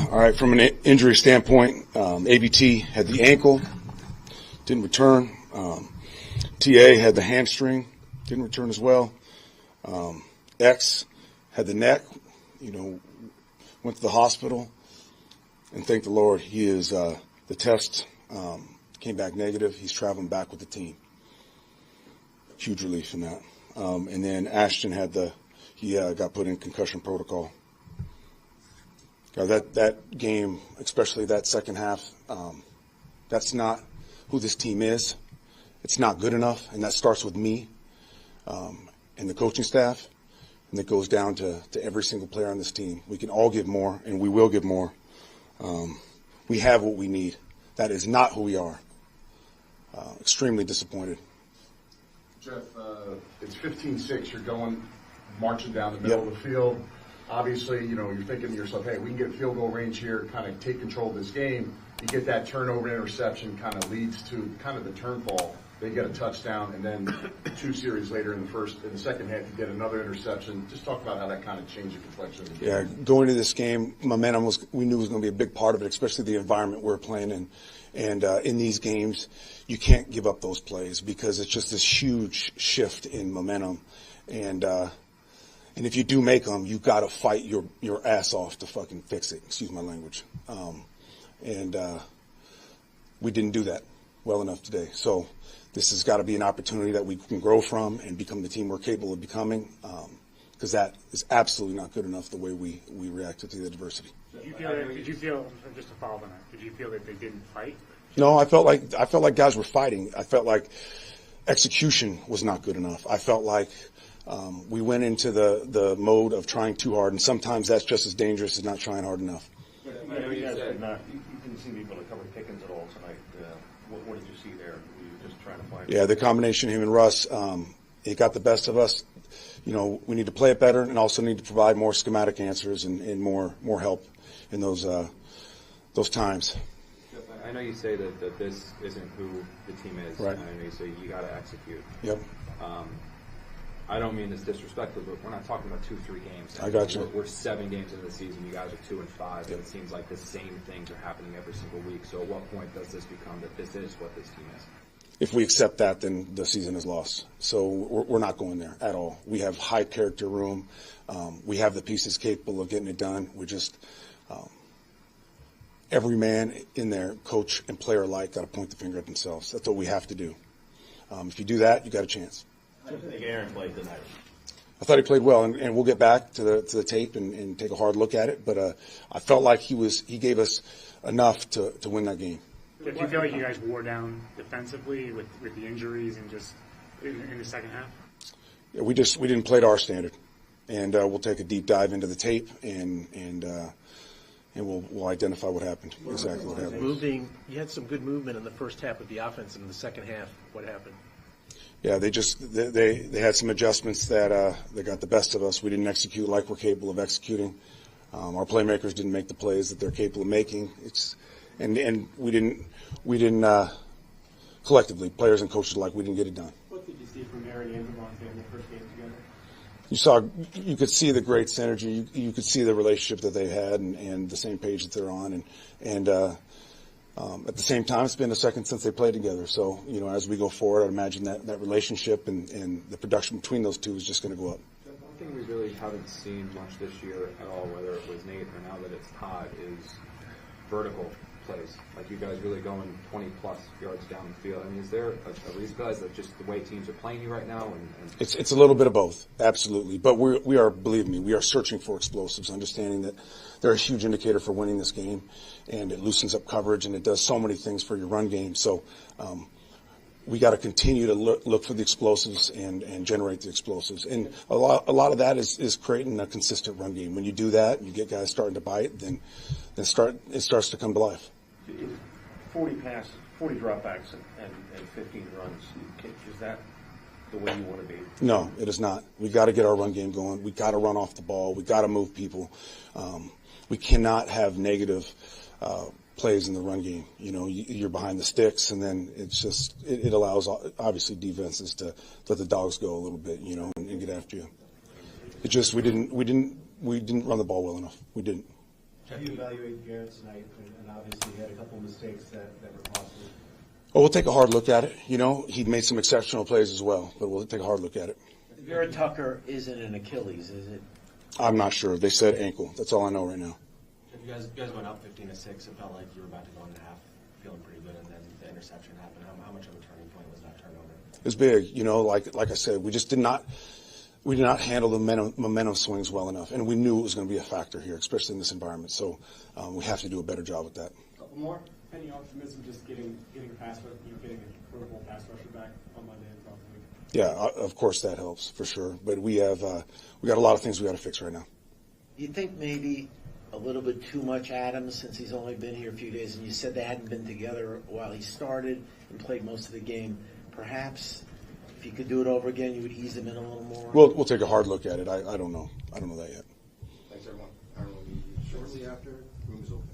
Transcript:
All right, from an injury standpoint, ABT had the ankle, didn't return. TA had the hamstring, didn't return as well. X had the neck, went to the hospital, and thank the Lord, he is, the test came back negative. He's traveling back with the team. Huge relief in that. And then Ashton had he got put in concussion protocol. That game, especially that second half, that's not who this team is. It's not good enough, and that starts with me and the coaching staff, and it goes down to every single player on this team. We can all give more, and we will give more. We have what we need. That is not who we are. Extremely disappointed. Jeff, it's 15-6. You're marching down the middle of the field. Obviously, you're thinking to yourself, hey, we can get field goal range here, kind of take control of this game. You get that turnover and interception, kind of leads to kind of the turnfall. They get a touchdown, and then 2 series later in the second half, you get another interception. Just talk about how that kind of changed the complexion of the game. Yeah, going to this game, momentum we knew was going to be a big part of it, especially the environment we're playing in. And in these games, you can't give up those plays because it's just this huge shift in momentum. And if you do make them, you've got to fight your ass off to fucking fix it. Excuse my language. We didn't do that well enough today. So this has got to be an opportunity that we can grow from and become the team we're capable of becoming, because that is absolutely not good enough the way we reacted to the adversity. Did you feel, just to follow on that, did you feel that they didn't fight? No, I felt like guys were fighting. I felt like execution was not good enough. I felt like we went into the mode of trying too hard, and sometimes that's just as dangerous as not trying hard enough. You didn't seem able to cover Pickens at all tonight. What did you see there? Were you just trying to find? Yeah, the combination of him and Russ, it got the best of us. We need to play it better and also need to provide more schematic answers and more help in those times. I know you say that this isn't who the team is. Right. I know you say you got to execute. Yep. I don't mean this disrespectful, but we're not talking about 2-3 games. I got you. We're 7 games into the season. You guys are 2-5. Yep. And it seems like the same things are happening every single week. So at what point does this become that this is what this team is? If we accept that, then the season is lost. So we're not going there at all. We have high character room. We have the pieces capable of getting it done. We're just every man in there, coach and player alike, got to point the finger at themselves. That's what we have to do. If you do that, you got a chance. How do you think Aaron played tonight? I thought he played well, and we'll get back to the tape and take a hard look at it. But I felt like he gave us enough to win that game. Did you feel like you guys wore down defensively with the injuries and just in the second half? Yeah, we didn't play to our standard, and we'll take a deep dive into the tape and we'll identify what happened. Exactly what happened. You had some good movement in the first half of the offense, and in the second half, what happened? Yeah, they had some adjustments that got the best of us. We didn't execute like we're capable of executing. Our playmakers didn't make the plays that they're capable of making. And we didn't collectively, players and coaches alike, we didn't get it done. What did you see from Aaron and Devontae in the first game together? You could see the great synergy. You could see the relationship that they had and the same page that they're on. And at the same time, it's been a second since they played together. So, as we go forward, I'd imagine that relationship and the production between those two is just going to go up. One thing we really haven't seen much this year at all, whether it was Nate or now that it's Todd, is vertical plays. Like you guys really going 20-plus yards down the field. I mean, is there a reason for that? Is that just the way teams are playing you right now? It's a little bit of both, absolutely. But we are, believe me, we are searching for explosives, understanding that they're a huge indicator for winning this game, and it loosens up coverage, and it does so many things for your run game. So we got to continue to look for the explosives and generate the explosives. And a lot of that is creating a consistent run game. When you do that, you get guys starting to bite, then it starts to come to life. 40 passes, 40 dropbacks, and 15 runs. Is that the way you want to be? No, it is not. We got to get our run game going. We got to run off the ball. We got to move people. We cannot have negative plays in the run game. You're behind the sticks, and then it allows obviously defenses to let the dogs go a little bit, and get after you. We didn't run the ball well enough. We didn't. Have you evaluated Garrett tonight? And obviously he had a couple of mistakes that were costly. Well, we'll take a hard look at it. You know, he made some exceptional plays as well, but we'll take a hard look at it. Garrett Tucker isn't an Achilles, is it? I'm not sure. They said ankle. That's all I know right now. If you guys went up 15-6, it felt like you were about to go in the half feeling pretty good, and then the interception happened. How much of a turning point was that turnover? It was big. You know, like I said, we just did not handle the momentum swings well enough, and we knew it was going to be a factor here, especially in this environment. So we have to do a better job with that. A couple more. Any optimism just getting a pass, getting a Pro Bowl pass rusher back on Monday and throughout the week? Yeah, of course that helps for sure. But we got a lot of things we got to fix right now. Do you think maybe a little bit too much Adams since he's only been here a few days, and you said they hadn't been together while he started and played most of the game? Perhaps if you could do it over again, you would ease him in a little more? We'll take a hard look at it. I don't know. I don't know that yet. Thanks, everyone. Shortly after, room is open.